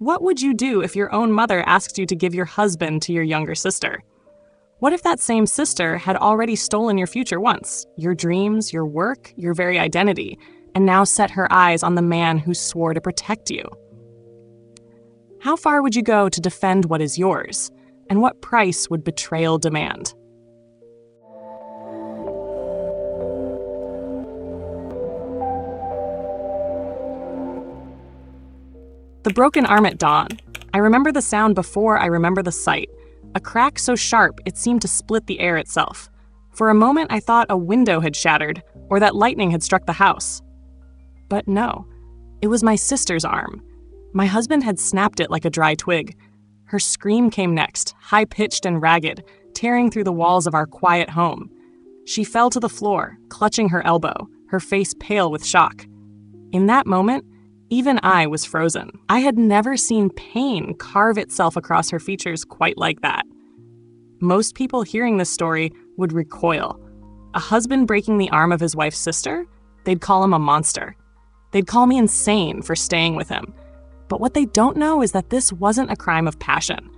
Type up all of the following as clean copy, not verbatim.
What would you do if your own mother asked you to give your husband to your younger sister? What if that same sister had already stolen your future once, your dreams, your work, your very identity, and now set her eyes on the man who swore to protect you? How far would you go to defend what is yours, and what price would betrayal demand? The broken arm at dawn. I remember the sound before I remember the sight. A crack so sharp it seemed to split the air itself. For a moment I thought a window had shattered, or that lightning had struck the house. But no, it was my sister's arm. My husband had snapped it like a dry twig. Her scream came next, high-pitched and ragged, tearing through the walls of our quiet home. She fell to the floor, clutching her elbow, her face pale with shock. In that moment, even I was frozen. I had never seen pain carve itself across her features quite like that. Most people hearing this story would recoil. A husband breaking the arm of his wife's sister? They'd call him a monster. They'd call me insane for staying with him. But what they don't know is that this wasn't a crime of passion.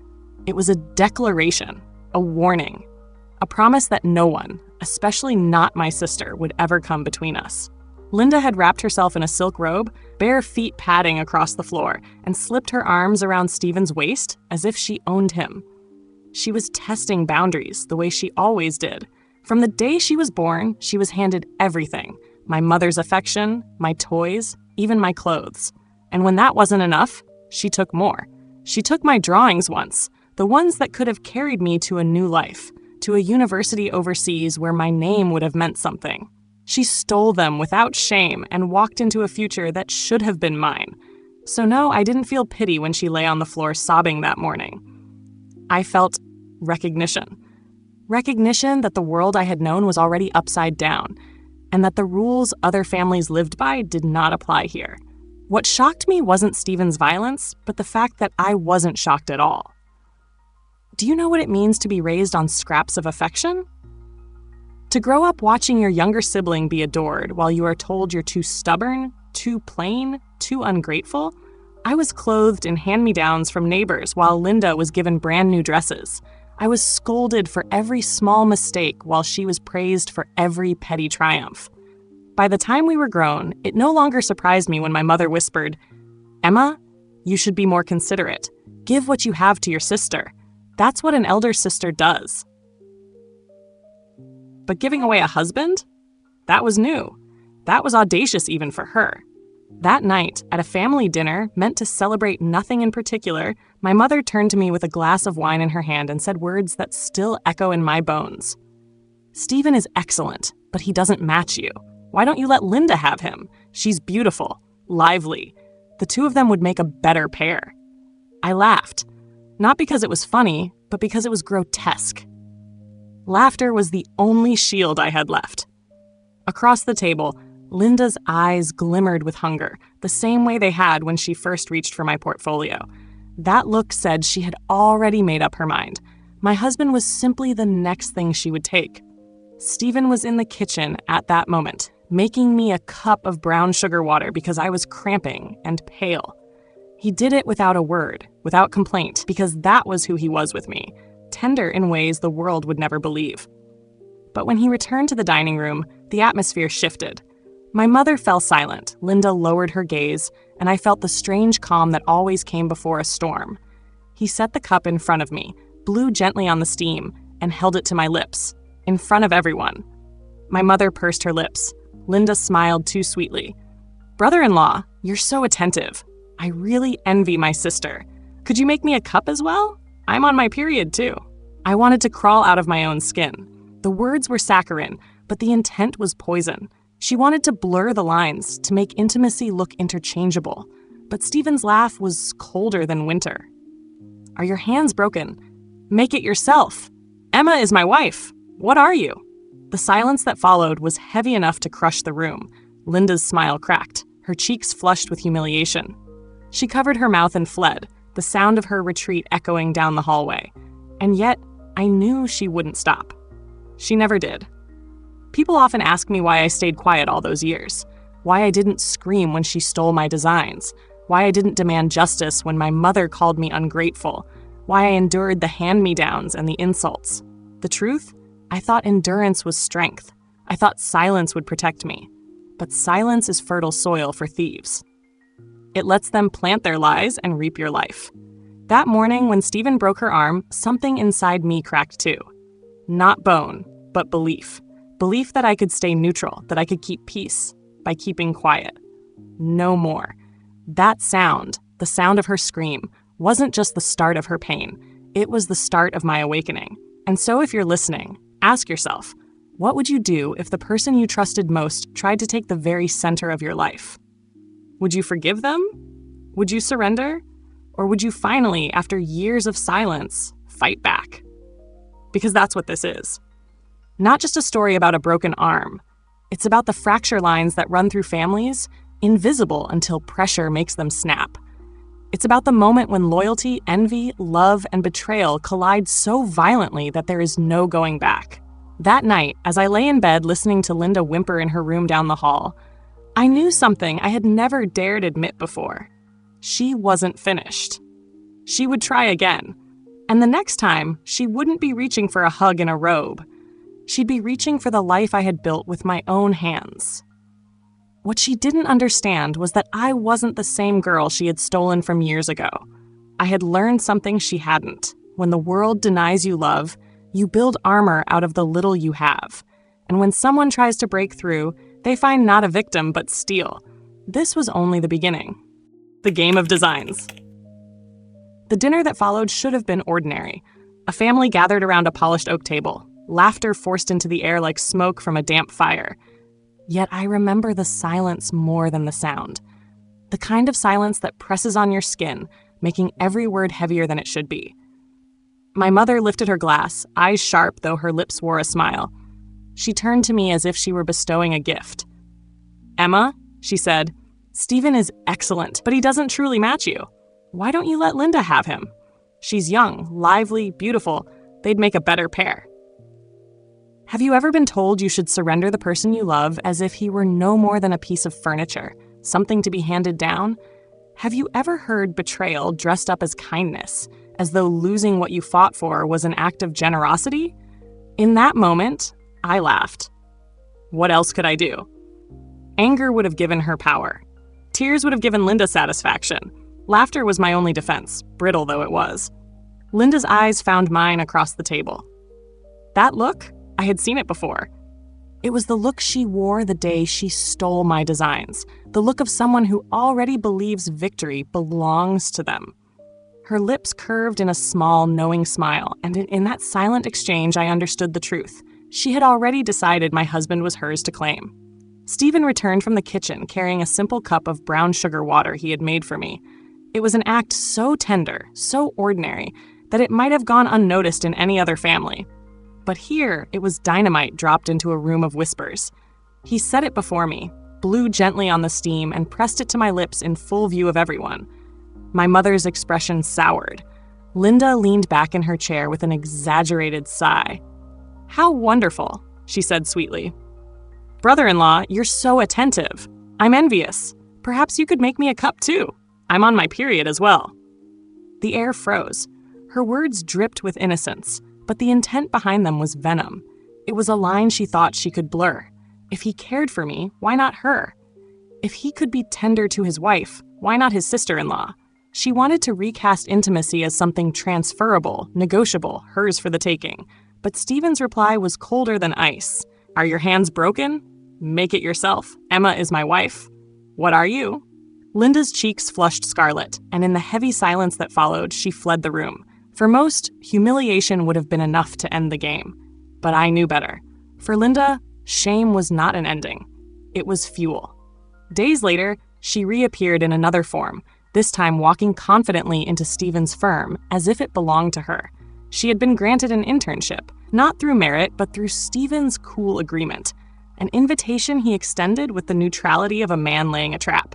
It was a declaration, a warning, a promise that no one, especially not my sister, would ever come between us. Linda had wrapped herself in a silk robe, bare feet padding across the floor, and slipped her arms around Stephen's waist as if she owned him. She was testing boundaries the way she always did. From the day she was born, she was handed everything: my mother's affection, my toys, even my clothes. And when that wasn't enough, she took more. She took my drawings once, the ones that could have carried me to a new life, to a university overseas where my name would have meant something. She stole them without shame and walked into a future that should have been mine. So no, I didn't feel pity when she lay on the floor sobbing that morning. I felt recognition. Recognition that the world I had known was already upside down, and that the rules other families lived by did not apply here. What shocked me wasn't Stephen's violence, but the fact that I wasn't shocked at all. Do you know what it means to be raised on scraps of affection? To grow up watching your younger sibling be adored while you are told you're too stubborn, too plain, too ungrateful? I was clothed in hand-me-downs from neighbors while Linda was given brand new dresses. I was scolded for every small mistake while she was praised for every petty triumph. By the time we were grown, it no longer surprised me when my mother whispered, "Emma, you should be more considerate. Give what you have to your sister. That's what an elder sister does." But giving away a husband? That was new. That was audacious even for her. That night, at a family dinner meant to celebrate nothing in particular, my mother turned to me with a glass of wine in her hand and said words that still echo in my bones. "Stephen is excellent, but he doesn't match you. Why don't you let Linda have him? She's beautiful, lively. The two of them would make a better pair." I laughed, not because it was funny, but because it was grotesque. Laughter was the only shield I had left. Across the table, Linda's eyes glimmered with hunger, the same way they had when she first reached for my portfolio. That look said she had already made up her mind. My husband was simply the next thing she would take. Stephen was in the kitchen at that moment, making me a cup of brown sugar water because I was cramping and pale. He did it without a word, without complaint, because that was who he was with me. Tender in ways the world would never believe. But when he returned to the dining room, the atmosphere shifted. My mother fell silent, Linda lowered her gaze, and I felt the strange calm that always came before a storm. He set the cup in front of me, blew gently on the steam, and held it to my lips, in front of everyone. My mother pursed her lips. Linda smiled too sweetly. "Brother-in-law, you're so attentive. I really envy my sister. Could you make me a cup as well? I'm on my period, too." I wanted to crawl out of my own skin. The words were saccharine, but the intent was poison. She wanted to blur the lines, to make intimacy look interchangeable. But Stephen's laugh was colder than winter. "Are your hands broken? Make it yourself. Emma is my wife. What are you?" The silence that followed was heavy enough to crush the room. Linda's smile cracked, her cheeks flushed with humiliation. She covered her mouth and fled, the sound of her retreat echoing down the hallway. And yet, I knew she wouldn't stop. She never did. People often ask me why I stayed quiet all those years, why I didn't scream when she stole my designs, why I didn't demand justice when my mother called me ungrateful, why I endured the hand-me-downs and the insults. The truth? I thought endurance was strength. I thought silence would protect me. But silence is fertile soil for thieves. It lets them plant their lies and reap your life. That morning, when Stephen broke her arm, something inside me cracked too. Not bone, but belief. Belief that I could stay neutral, that I could keep peace by keeping quiet. No more. That sound, the sound of her scream, wasn't just the start of her pain. It was the start of my awakening. And so if you're listening, ask yourself, what would you do if the person you trusted most tried to take the very center of your life? Would you forgive them? Would you surrender? Or would you finally, after years of silence, fight back? Because that's what this is. Not just a story about a broken arm. It's about the fracture lines that run through families, invisible until pressure makes them snap. It's about the moment when loyalty, envy, love, and betrayal collide so violently that there is no going back. That night, as I lay in bed listening to Linda whimper in her room down the hall, I knew something I had never dared admit before. She wasn't finished. She would try again. And the next time, she wouldn't be reaching for a hug in a robe. She'd be reaching for the life I had built with my own hands. What she didn't understand was that I wasn't the same girl she had stolen from years ago. I had learned something she hadn't. When the world denies you love, you build armor out of the little you have. And when someone tries to break through, they find not a victim but steel. This was only the beginning. The game of designs. The dinner that followed should have been ordinary. A family gathered around a polished oak table, laughter forced into the air like smoke from a damp fire. Yet I remember the silence more than the sound. The kind of silence that presses on your skin, making every word heavier than it should be. My mother lifted her glass, eyes sharp though her lips wore a smile. She turned to me as if she were bestowing a gift. "Emma," she said, "Stephen is excellent, but he doesn't truly match you. Why don't you let Linda have him? She's young, lively, beautiful. They'd make a better pair." Have you ever been told you should surrender the person you love as if he were no more than a piece of furniture, something to be handed down? Have you ever heard betrayal dressed up as kindness, as though losing what you fought for was an act of generosity? In that moment, I laughed. What else could I do? Anger would have given her power. Tears would have given Linda satisfaction. Laughter was my only defense, brittle though it was. Linda's eyes found mine across the table. That look? I had seen it before. It was the look she wore the day she stole my designs, the look of someone who already believes victory belongs to them. Her lips curved in a small, knowing smile, and in that silent exchange I understood the truth. She had already decided my husband was hers to claim. Stephen returned from the kitchen carrying a simple cup of brown sugar water he had made for me. It was an act so tender, so ordinary, that it might have gone unnoticed in any other family. But here, it was dynamite dropped into a room of whispers. He set it before me, blew gently on the steam, and pressed it to my lips in full view of everyone. My mother's expression soured. Linda leaned back in her chair with an exaggerated sigh. "How wonderful," she said sweetly. "Brother-in-law, you're so attentive. I'm envious. Perhaps you could make me a cup too. I'm on my period as well." The air froze. Her words dripped with innocence, but the intent behind them was venom. It was a line she thought she could blur. If he cared for me, why not her? If he could be tender to his wife, why not his sister-in-law? She wanted to recast intimacy as something transferable, negotiable, hers for the taking. But Stephen's reply was colder than ice. "Are your hands broken? Make it yourself. Emma is my wife. What are you?" Linda's cheeks flushed scarlet, and in the heavy silence that followed, she fled the room. For most, humiliation would have been enough to end the game. But I knew better. For Linda, shame was not an ending. It was fuel. Days later, she reappeared in another form, this time walking confidently into Stephen's firm, as if it belonged to her. She had been granted an internship, not through merit, but through Stephen's cool agreement, an invitation he extended with the neutrality of a man laying a trap.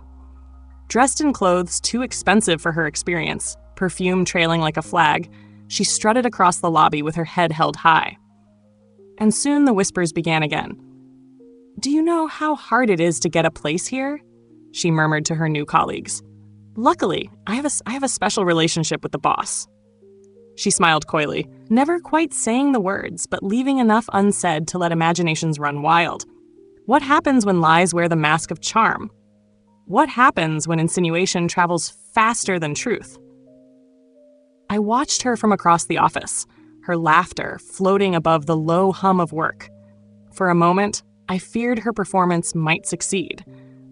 Dressed in clothes too expensive for her experience, perfume trailing like a flag, she strutted across the lobby with her head held high. And soon the whispers began again. "Do you know how hard it is to get a place here?" she murmured to her new colleagues. Luckily, I have a special relationship with the boss. She smiled coyly, never quite saying the words, but leaving enough unsaid to let imaginations run wild. What happens when lies wear the mask of charm? What happens when insinuation travels faster than truth? I watched her from across the office, her laughter floating above the low hum of work. For a moment, I feared her performance might succeed.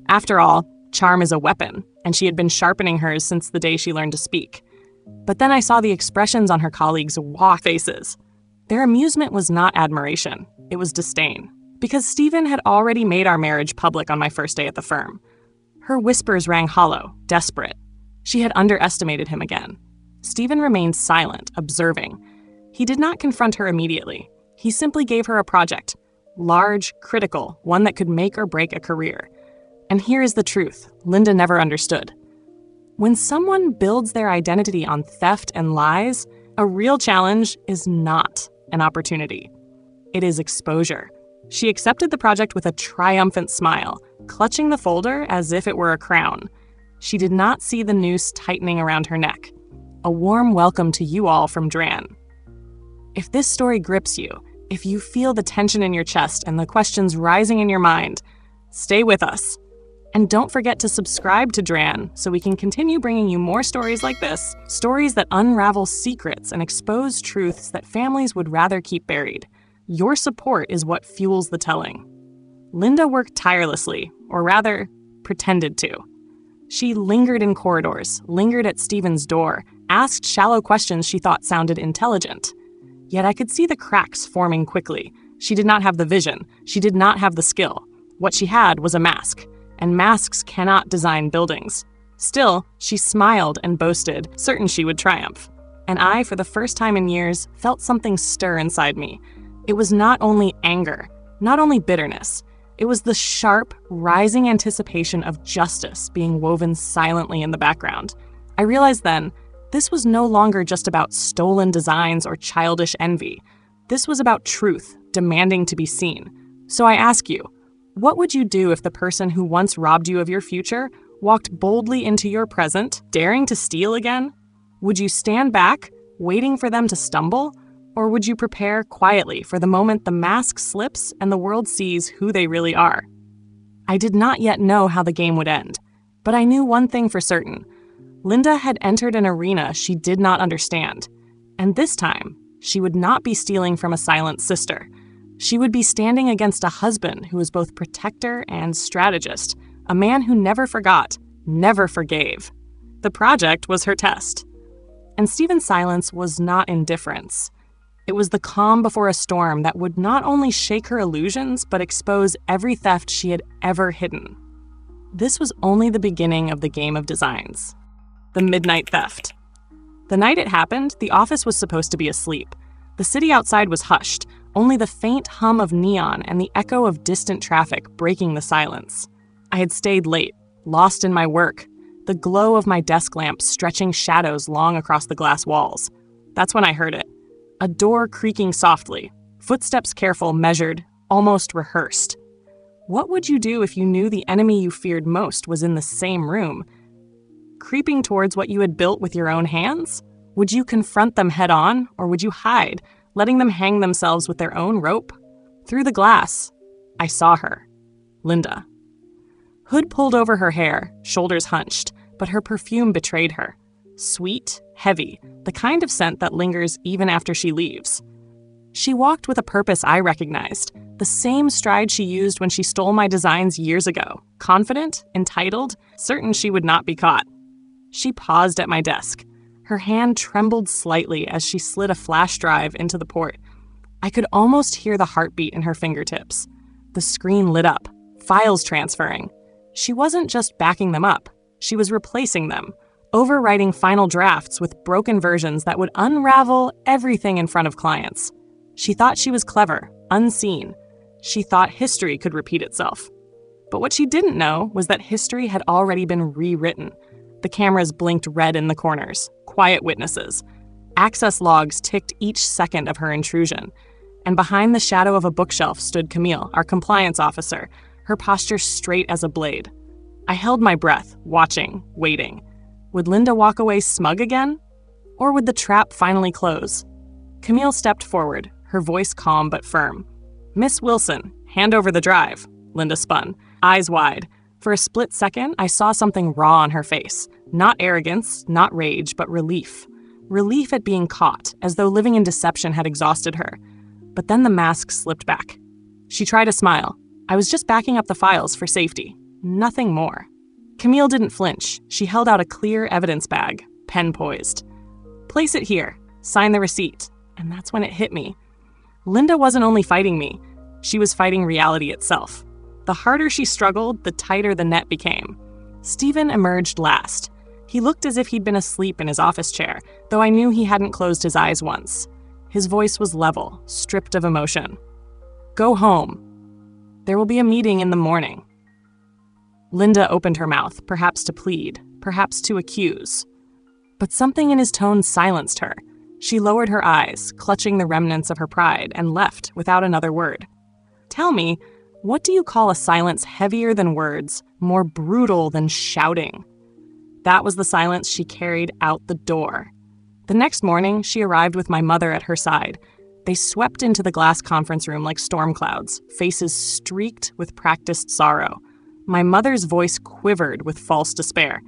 After all, charm is a weapon, and she had been sharpening hers since the day she learned to speak. But then I saw the expressions on her colleagues' faces. Their amusement was not admiration, it was disdain. Because Stephen had already made our marriage public on my first day at the firm. Her whispers rang hollow, desperate. She had underestimated him again. Stephen remained silent, observing. He did not confront her immediately. He simply gave her a project. Large, critical, one that could make or break a career. And here is the truth Linda never understood. When someone builds their identity on theft and lies, a real challenge is not an opportunity. It is exposure. She accepted the project with a triumphant smile, clutching the folder as if it were a crown. She did not see the noose tightening around her neck. A warm welcome to you all from Dran. If this story grips you, if you feel the tension in your chest and the questions rising in your mind, stay with us. And don't forget to subscribe to Dran so we can continue bringing you more stories like this, stories that unravel secrets and expose truths that families would rather keep buried. Your support is what fuels the telling. Linda worked tirelessly, or rather, pretended to. She lingered in corridors, lingered at Stephen's door, asked shallow questions she thought sounded intelligent. Yet I could see the cracks forming quickly. She did not have the vision. She did not have the skill. What she had was a mask, and masks cannot design buildings. Still, she smiled and boasted, certain she would triumph. And I, for the first time in years, felt something stir inside me. It was not only anger, not only bitterness. It was the sharp, rising anticipation of justice being woven silently in the background. I realized then, this was no longer just about stolen designs or childish envy. This was about truth, demanding to be seen. So I ask you, what would you do if the person who once robbed you of your future walked boldly into your present, daring to steal again? Would you stand back, waiting for them to stumble? Or would you prepare quietly for the moment the mask slips and the world sees who they really are? I did not yet know how the game would end, but I knew one thing for certain. Linda had entered an arena she did not understand. And this time, she would not be stealing from a silent sister. She would be standing against a husband who was both protector and strategist, a man who never forgot, never forgave. The project was her test. And Stephen's silence was not indifference. It was the calm before a storm that would not only shake her illusions, but expose every theft she had ever hidden. This was only the beginning of the game of designs. The midnight theft. The night it happened, the office was supposed to be asleep. The city outside was hushed, only the faint hum of neon and the echo of distant traffic breaking the silence. I had stayed late, lost in my work, the glow of my desk lamp stretching shadows long across the glass walls. That's when I heard it. A door creaking softly, footsteps careful, measured, almost rehearsed. What would you do if you knew the enemy you feared most was in the same room? Creeping towards what you had built with your own hands? Would you confront them head on, or would you hide, letting them hang themselves with their own rope? Through the glass, I saw her. Linda. Hood pulled over her hair, shoulders hunched, but her perfume betrayed her. Sweet, heavy, the kind of scent that lingers even after she leaves. She walked with a purpose I recognized, the same stride she used when she stole my designs years ago, confident, entitled, certain she would not be caught. She paused at my desk. Her hand trembled slightly as she slid a flash drive into the port. I could almost hear the heartbeat in her fingertips. The screen lit up, files transferring. She wasn't just backing them up, she was replacing them, overwriting final drafts with broken versions that would unravel everything in front of clients. She thought she was clever, unseen. She thought history could repeat itself. But what she didn't know was that history had already been rewritten. The cameras blinked red in the corners, quiet witnesses. Access logs ticked each second of her intrusion. And behind the shadow of a bookshelf stood Camille, our compliance officer, her posture straight as a blade. I held my breath, watching, waiting. Would Linda walk away smug again? Or would the trap finally close? Camille stepped forward, her voice calm but firm. "Miss Wilson, hand over the drive." Linda spun, eyes wide. For a split second, I saw something raw on her face. Not arrogance, not rage, but relief. Relief at being caught, as though living in deception had exhausted her. But then the mask slipped back. She tried a smile. I was just backing up the files for safety. Nothing more. Camille didn't flinch. She held out a clear evidence bag, pen poised. "Place it here. Sign the receipt." And that's when it hit me. Linda wasn't only fighting me. She was fighting reality itself. The harder she struggled, the tighter the net became. Stephen emerged last. He looked as if he'd been asleep in his office chair, though I knew he hadn't closed his eyes once. His voice was level, stripped of emotion. "Go home. There will be a meeting in the morning." Linda opened her mouth, perhaps to plead, perhaps to accuse. But something in his tone silenced her. She lowered her eyes, clutching the remnants of her pride, and left without another word. "Tell me, what do you call a silence heavier than words, more brutal than shouting?" That was the silence she carried out the door. The next morning, she arrived with my mother at her side. They swept into the glass conference room like storm clouds, faces streaked with practiced sorrow. My mother's voice quivered with false despair.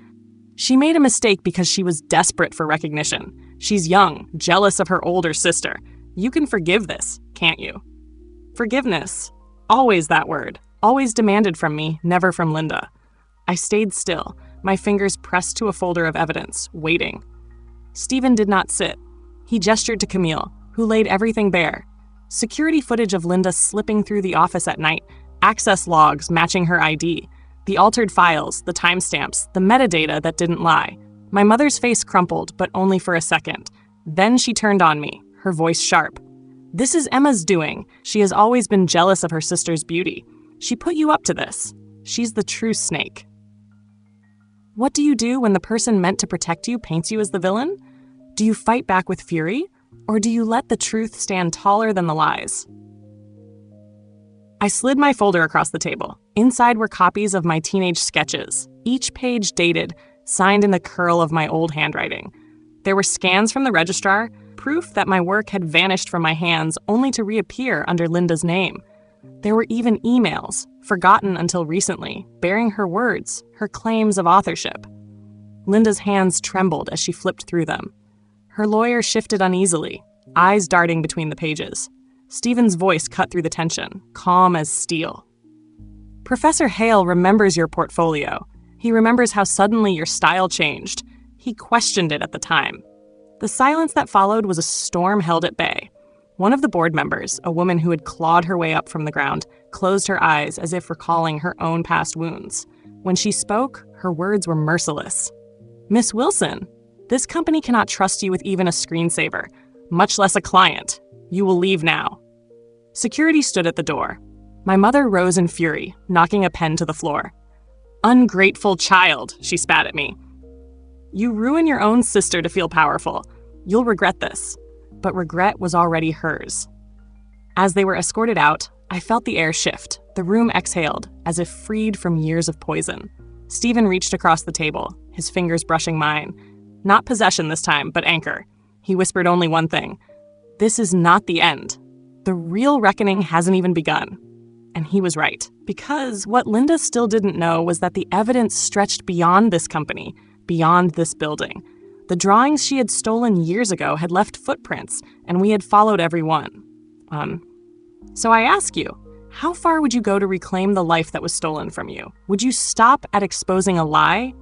She made a mistake because she was desperate for recognition. She's young, jealous of her older sister. You can forgive this, can't you? Forgiveness. Always that word. Always demanded from me, never from Linda. I stayed still, my fingers pressed to a folder of evidence, waiting. Stephen did not sit. He gestured to Camille, who laid everything bare. Security footage of Linda slipping through the office at night, access logs matching her ID, the altered files, the timestamps, the metadata that didn't lie. My mother's face crumpled, but only for a second. Then she turned on me, her voice sharp. "This is Emma's doing. She has always been jealous of her sister's beauty. She put you up to this. She's the true snake." What do you do when the person meant to protect you paints you as the villain? Do you fight back with fury, or do you let the truth stand taller than the lies? I slid my folder across the table. Inside were copies of my teenage sketches, each page dated, signed in the curl of my old handwriting. There were scans from the registrar, proof that my work had vanished from my hands only to reappear under Linda's name. There were even emails, forgotten until recently, bearing her words, her claims of authorship. Linda's hands trembled as she flipped through them. Her lawyer shifted uneasily, eyes darting between the pages. Stephen's voice cut through the tension, calm as steel. "Professor Hale remembers your portfolio. He remembers how suddenly your style changed. He questioned it at the time." The silence that followed was a storm held at bay. One of the board members, a woman who had clawed her way up from the ground, closed her eyes as if recalling her own past wounds. When she spoke, her words were merciless. "Miss Wilson, this company cannot trust you with even a screensaver, much less a client. You will leave now." Security stood at the door. My mother rose in fury, knocking a pen to the floor. "Ungrateful child," she spat at me. "You ruin your own sister to feel powerful. You'll regret this." But regret was already hers. As they were escorted out, I felt the air shift. The room exhaled, as if freed from years of poison. Stephen reached across the table, his fingers brushing mine. Not possession this time, but anchor. He whispered only one thing. "This is not the end. The real reckoning hasn't even begun." And he was right, because what Linda still didn't know was that the evidence stretched beyond this company, beyond this building. The drawings she had stolen years ago had left footprints, and we had followed every one. So I ask you, how far would you go to reclaim the life that was stolen from you? Would you stop at exposing a lie?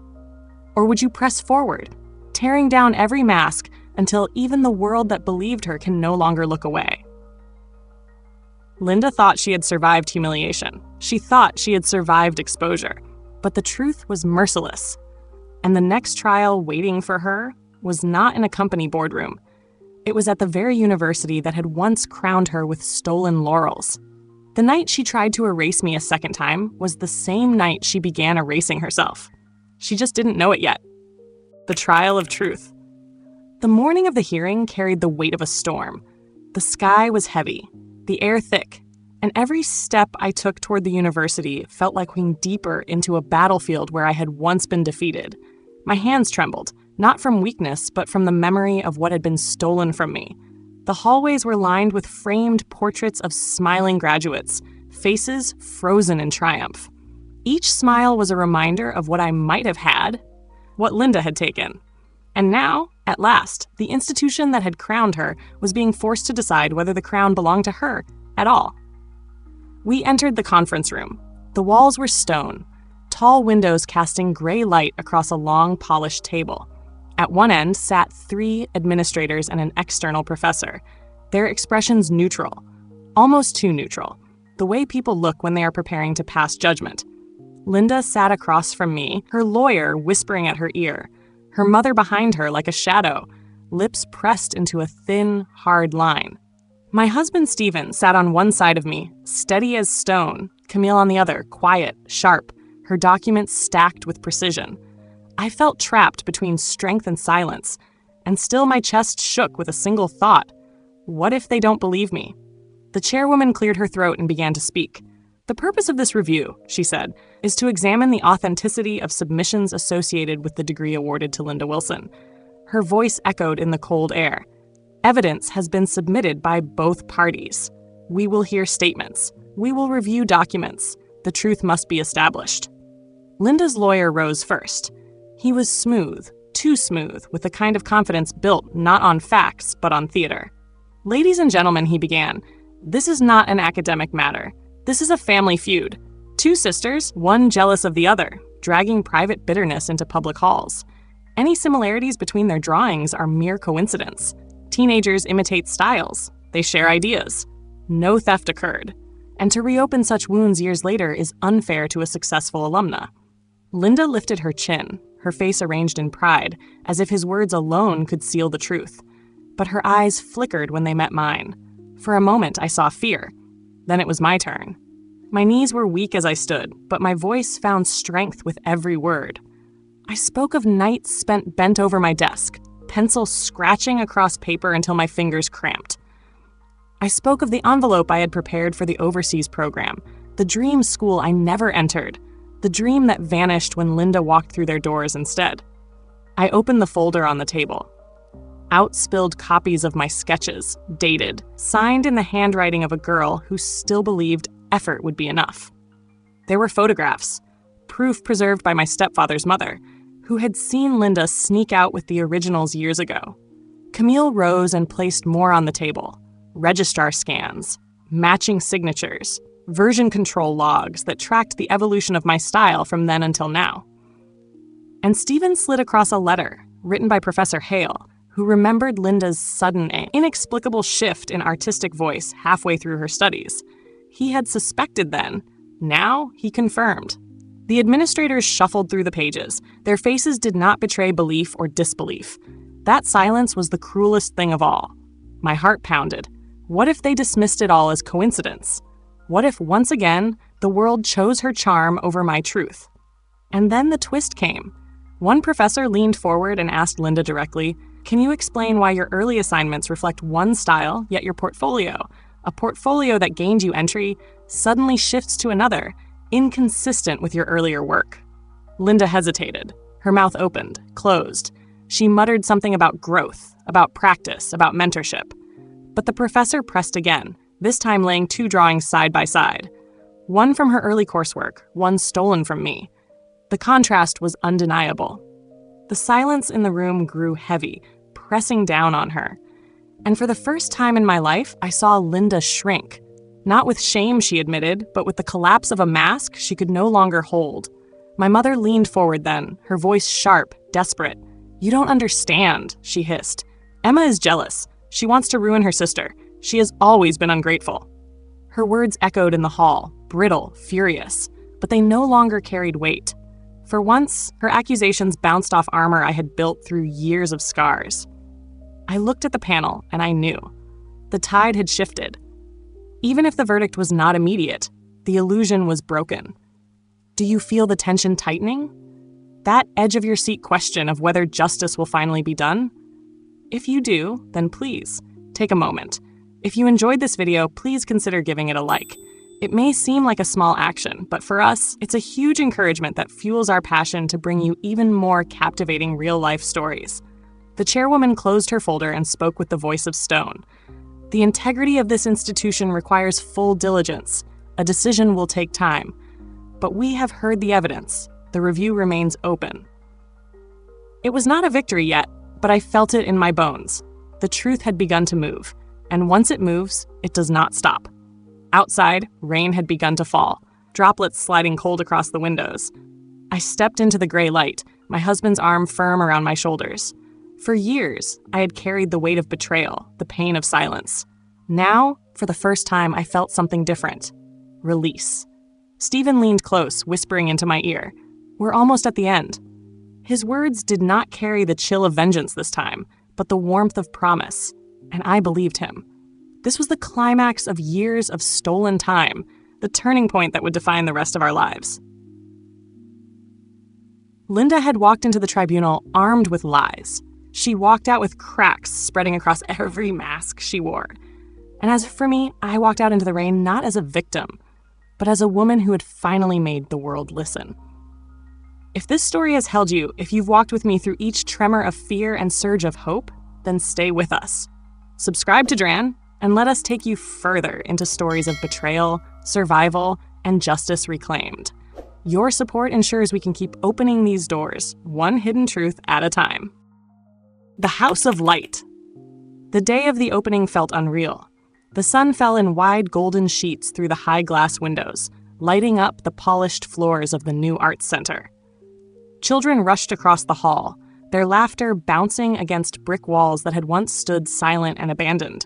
Or would you press forward, tearing down every mask until even the world that believed her can no longer look away? Linda thought she had survived humiliation. She thought she had survived exposure. But the truth was merciless. And the next trial waiting for her was not in a company boardroom. It was at the very university that had once crowned her with stolen laurels. The night she tried to erase me a second time was the same night she began erasing herself. She just didn't know it yet. The trial of truth. The morning of the hearing carried the weight of a storm. The sky was heavy, the air thick, and every step I took toward the university felt like going deeper into a battlefield where I had once been defeated. My hands trembled, not from weakness, but from the memory of what had been stolen from me. The hallways were lined with framed portraits of smiling graduates, faces frozen in triumph. Each smile was a reminder of what I might have had, what Linda had taken. And now, at last, the institution that had crowned her was being forced to decide whether the crown belonged to her at all. We entered the conference room. The walls were stone, tall windows casting gray light across a long, polished table. At one end sat 3 administrators and an external professor, their expressions neutral, almost too neutral, the way people look when they are preparing to pass judgment. Linda sat across from me, her lawyer whispering at her ear, her mother behind her like a shadow, lips pressed into a thin, hard line. My husband Stephen sat on one side of me, steady as stone, Camille on the other, quiet, sharp, her documents stacked with precision. I felt trapped between strength and silence, and still my chest shook with a single thought. What if they don't believe me? The chairwoman cleared her throat and began to speak. The purpose of this review, she said, is to examine the authenticity of submissions associated with the degree awarded to Linda Wilson. Her voice echoed in the cold air. Evidence has been submitted by both parties. We will hear statements. We will review documents. The truth must be established. Linda's lawyer rose first. He was smooth, too smooth, with the kind of confidence built not on facts, but on theater. Ladies and gentlemen, he began, this is not an academic matter. This is a family feud. 2 sisters, one jealous of the other, dragging private bitterness into public halls. Any similarities between their drawings are mere coincidence. Teenagers imitate styles. They share ideas. No theft occurred. And to reopen such wounds years later is unfair to a successful alumna. Linda lifted her chin, her face arranged in pride, as if his words alone could seal the truth. But her eyes flickered when they met mine. For a moment, I saw fear. Then it was my turn. My knees were weak as I stood, but my voice found strength with every word. I spoke of nights spent bent over my desk, pencil scratching across paper until my fingers cramped. I spoke of the envelope I had prepared for the overseas program, the dream school I never entered, the dream that vanished when Linda walked through their doors instead. I opened the folder on the table. Out spilled copies of my sketches, dated, signed in the handwriting of a girl who still believed effort would be enough. There were photographs, proof preserved by my stepfather's mother, who had seen Linda sneak out with the originals years ago. Camille rose and placed more on the table. Registrar scans, matching signatures, version control logs that tracked the evolution of my style from then until now. And Stephen slid across a letter, written by Professor Hale, who remembered Linda's sudden, inexplicable shift in artistic voice halfway through her studies. He had suspected then. Now he confirmed. The administrators shuffled through the pages. Their faces did not betray belief or disbelief. That silence was the cruelest thing of all. My heart pounded. What if they dismissed it all as coincidence? What if, once again, the world chose her charm over my truth? And then the twist came. One professor leaned forward and asked Linda directly, "Can you explain why your early assignments reflect one style, yet your portfolio, a portfolio that gained you entry, suddenly shifts to another, inconsistent with your earlier work?" Linda hesitated. Her mouth opened, closed. She muttered something about growth, about practice, about mentorship. But the professor pressed again, this time laying 2 drawings side by side. One from her early coursework, one stolen from me. The contrast was undeniable. The silence in the room grew heavy, pressing down on her. And for the first time in my life, I saw Linda shrink. Not with shame, she admitted, but with the collapse of a mask she could no longer hold. My mother leaned forward then, her voice sharp, desperate. "You don't understand," she hissed. "Emma is jealous. She wants to ruin her sister. She has always been ungrateful." Her words echoed in the hall, brittle, furious, but they no longer carried weight. For once, her accusations bounced off armor I had built through years of scars. I looked at the panel, and I knew. The tide had shifted. Even if the verdict was not immediate, the illusion was broken. Do you feel the tension tightening? That edge-of-your-seat question of whether justice will finally be done? If you do, then please, take a moment. If you enjoyed this video, please consider giving it a like. It may seem like a small action, but for us, it's a huge encouragement that fuels our passion to bring you even more captivating real-life stories. The chairwoman closed her folder and spoke with the voice of stone. The integrity of this institution requires full diligence. A decision will take time. But we have heard the evidence. The review remains open. It was not a victory yet, but I felt it in my bones. The truth had begun to move, and once it moves, it does not stop. Outside, rain had begun to fall, droplets sliding cold across the windows. I stepped into the gray light, my husband's arm firm around my shoulders. For years, I had carried the weight of betrayal, the pain of silence. Now, for the first time, I felt something different. Release. Stephen leaned close, whispering into my ear. We're almost at the end. His words did not carry the chill of vengeance this time, but the warmth of promise, and I believed him. This was the climax of years of stolen time, the turning point that would define the rest of our lives. Linda had walked into the tribunal armed with lies. She walked out with cracks spreading across every mask she wore. And as for me, I walked out into the rain not as a victim, but as a woman who had finally made the world listen. If this story has held you, if you've walked with me through each tremor of fear and surge of hope, then stay with us. Subscribe to Dran, and let us take you further into stories of betrayal, survival, and justice reclaimed. Your support ensures we can keep opening these doors, one hidden truth at a time. The House of Light. The day of the opening felt unreal. The sun fell in wide golden sheets through the high glass windows, lighting up the polished floors of the new arts center. Children rushed across the hall, their laughter bouncing against brick walls that had once stood silent and abandoned.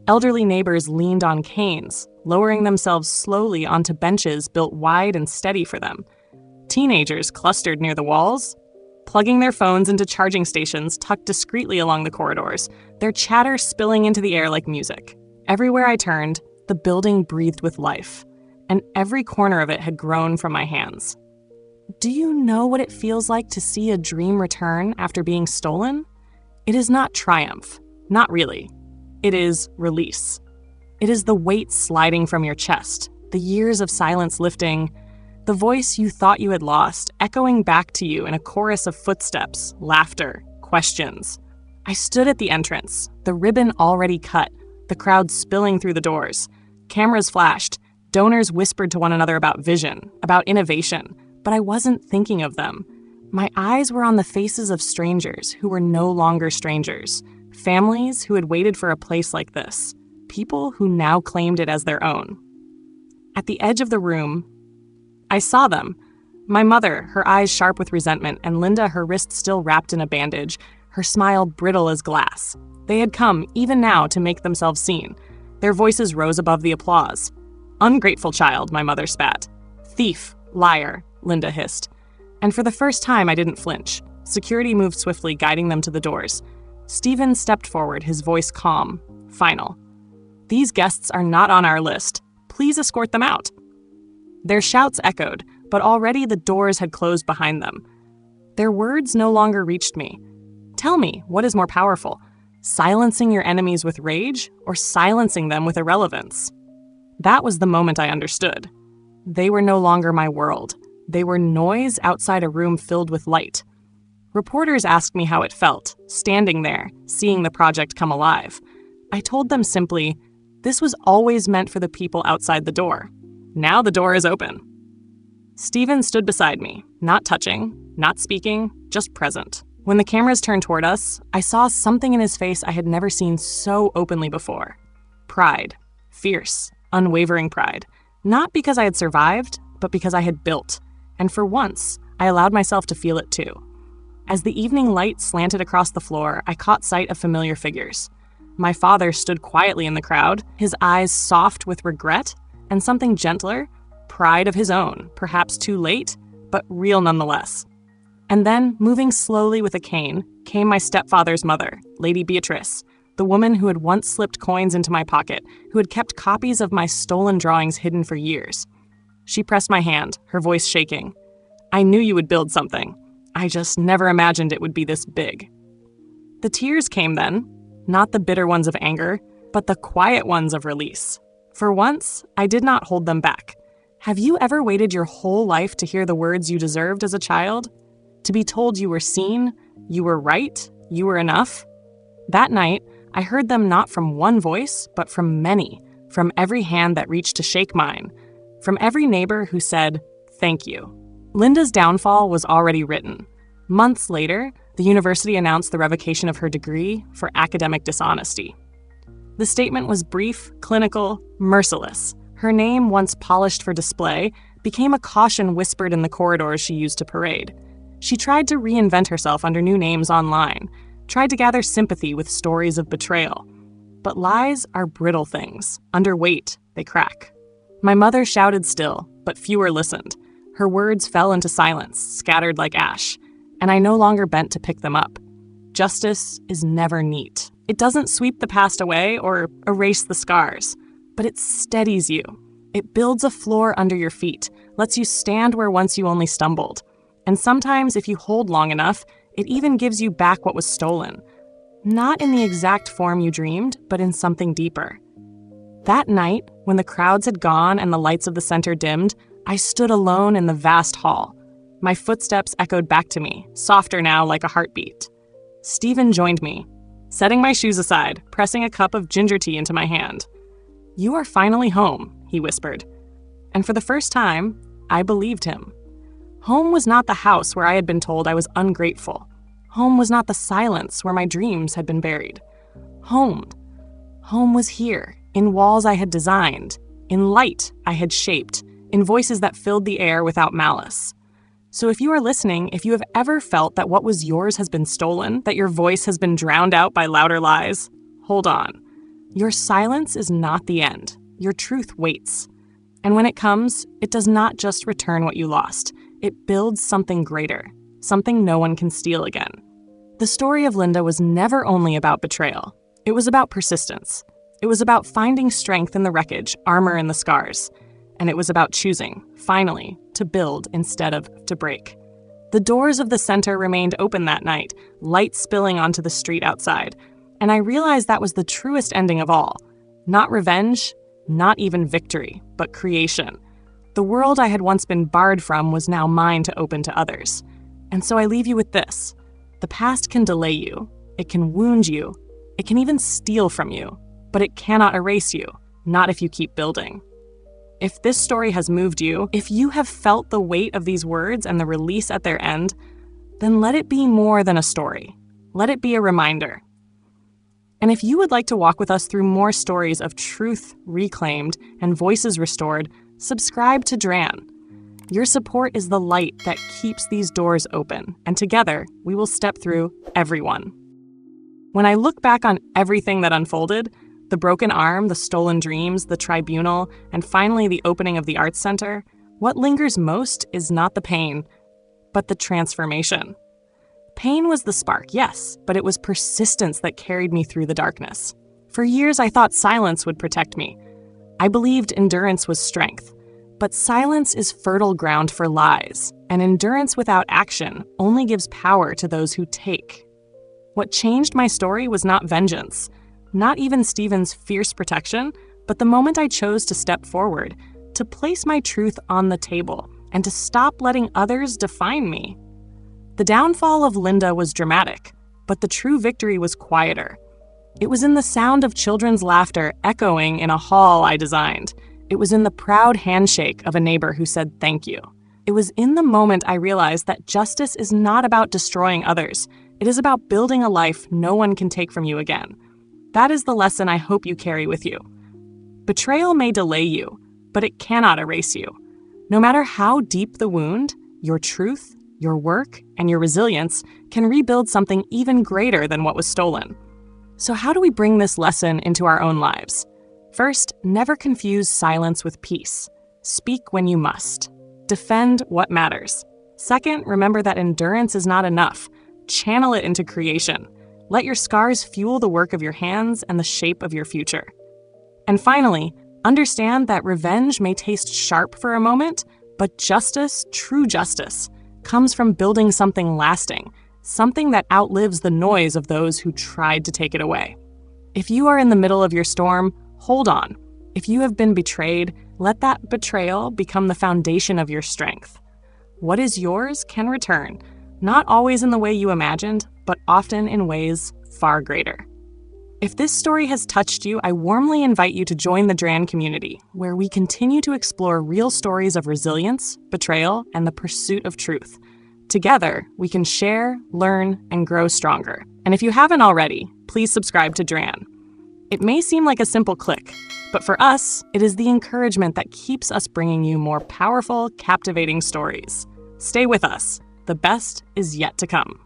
Elderly neighbors leaned on canes, lowering themselves slowly onto benches built wide and steady for them. Teenagers clustered near the walls, plugging their phones into charging stations tucked discreetly along the corridors, their chatter spilling into the air like music. Everywhere I turned, the building breathed with life, and every corner of it had grown from my hands. Do you know what it feels like to see a dream return after being stolen? It is not triumph, not really. It is release. It is the weight sliding from your chest, the years of silence lifting, the voice you thought you had lost echoing back to you in a chorus of footsteps, laughter, questions. I stood at the entrance, the ribbon already cut, the crowd spilling through the doors. Cameras flashed, donors whispered to one another about vision, about innovation, but I wasn't thinking of them. My eyes were on the faces of strangers who were no longer strangers. Families who had waited for a place like this. People who now claimed it as their own. At the edge of the room, I saw them. My mother, her eyes sharp with resentment, and Linda, her wrist still wrapped in a bandage, her smile brittle as glass. They had come, even now, to make themselves seen. Their voices rose above the applause. Ungrateful child, my mother spat. Thief, liar, Linda hissed. And for the first time, I didn't flinch. Security moved swiftly, guiding them to the doors. Stephen stepped forward, his voice calm, final. These guests are not on our list. Please escort them out. Their shouts echoed, but already the doors had closed behind them. Their words no longer reached me. Tell me, what is more powerful? Silencing your enemies with rage, or silencing them with irrelevance? That was the moment I understood. They were no longer my world. They were noise outside a room filled with light. Reporters asked me how it felt, standing there, seeing the project come alive. I told them simply, this was always meant for the people outside the door. Now the door is open. Stephen stood beside me, not touching, not speaking, just present. When the cameras turned toward us, I saw something in his face I had never seen so openly before. Pride. Fierce, unwavering pride. Not because I had survived, but because I had built. And for once, I allowed myself to feel it too. As the evening light slanted across the floor, I caught sight of familiar figures. My father stood quietly in the crowd, his eyes soft with regret, and something gentler, pride of his own, perhaps too late, but real nonetheless. And then, moving slowly with a cane, came my stepfather's mother, Lady Beatrice, the woman who had once slipped coins into my pocket, who had kept copies of my stolen drawings hidden for years. She pressed my hand, her voice shaking. I knew you would build something. I just never imagined it would be this big. The tears came then, not the bitter ones of anger, but the quiet ones of release. For once, I did not hold them back. Have you ever waited your whole life to hear the words you deserved as a child? To be told you were seen, you were right, you were enough? That night, I heard them not from one voice, but from many, from every hand that reached to shake mine, from every neighbor who said, "Thank you." Linda's downfall was already written. Months later, the university announced the revocation of her degree for academic dishonesty. The statement was brief, clinical, merciless. Her name, once polished for display, became a caution whispered in the corridors she used to parade. She tried to reinvent herself under new names online, tried to gather sympathy with stories of betrayal. But lies are brittle things. Under weight, they crack. My mother shouted still, but fewer listened. Her words fell into silence, scattered like ash, and I no longer bent to pick them up. Justice is never neat. It doesn't sweep the past away or erase the scars, but it steadies you. It builds a floor under your feet, lets you stand where once you only stumbled. And sometimes, if you hold long enough, it even gives you back what was stolen. Not in the exact form you dreamed, but in something deeper. That night, when the crowds had gone and the lights of the center dimmed, I stood alone in the vast hall. My footsteps echoed back to me, softer now like a heartbeat. Stephen joined me, setting my shoes aside, pressing a cup of ginger tea into my hand. "You are finally home," he whispered. And for the first time, I believed him. Home was not the house where I had been told I was ungrateful. Home was not the silence where my dreams had been buried. Home was here, in walls I had designed, in light I had shaped, in voices that filled the air without malice. So if you are listening, if you have ever felt that what was yours has been stolen, that your voice has been drowned out by louder lies, hold on. Your silence is not the end. Your truth waits. And when it comes, it does not just return what you lost. It builds something greater, something no one can steal again. The story of Linda was never only about betrayal. It was about persistence. It was about finding strength in the wreckage, armor in the scars. And it was about choosing, finally, to build instead of to break. The doors of the center remained open that night, light spilling onto the street outside. And I realized that was the truest ending of all. Not revenge, not even victory, but creation. The world I had once been barred from was now mine to open to others. And so I leave you with this. The past can delay you. It can wound you. It can even steal from you. But it cannot erase you, not if you keep building. If this story has moved you, if you have felt the weight of these words and the release at their end, then let it be more than a story. Let it be a reminder. And if you would like to walk with us through more stories of truth reclaimed and voices restored, subscribe to Dran. Your support is the light that keeps these doors open, and together we will step through every one. When I look back on everything that unfolded, the broken arm, the stolen dreams, the tribunal, and finally the opening of the Arts Center, what lingers most is not the pain, but the transformation. Pain was the spark, yes, but it was persistence that carried me through the darkness. For years, I thought silence would protect me. I believed endurance was strength. But silence is fertile ground for lies, and endurance without action only gives power to those who take. What changed my story was not vengeance, not even Stephen's fierce protection, but the moment I chose to step forward, to place my truth on the table, and to stop letting others define me. The downfall of Linda was dramatic, but the true victory was quieter. It was in the sound of children's laughter echoing in a hall I designed. It was in the proud handshake of a neighbor who said thank you. It was in the moment I realized that justice is not about destroying others. It is about building a life no one can take from you again. That is the lesson I hope you carry with you. Betrayal may delay you, but it cannot erase you. No matter how deep the wound, your truth, your work, and your resilience can rebuild something even greater than what was stolen. So how do we bring this lesson into our own lives? First, never confuse silence with peace. Speak when you must. Defend what matters. Second, remember that endurance is not enough. Channel it into creation. Let your scars fuel the work of your hands and the shape of your future. And finally, understand that revenge may taste sharp for a moment, but justice, true justice, comes from building something lasting, something that outlives the noise of those who tried to take it away. If you are in the middle of your storm, hold on. If you have been betrayed, let that betrayal become the foundation of your strength. What is yours can return, not always in the way you imagined, but often in ways far greater. If this story has touched you, I warmly invite you to join the Dran community, where we continue to explore real stories of resilience, betrayal, and the pursuit of truth. Together, we can share, learn, and grow stronger. And if you haven't already, please subscribe to Dran. It may seem like a simple click, but for us, it is the encouragement that keeps us bringing you more powerful, captivating stories. Stay with us. The best is yet to come.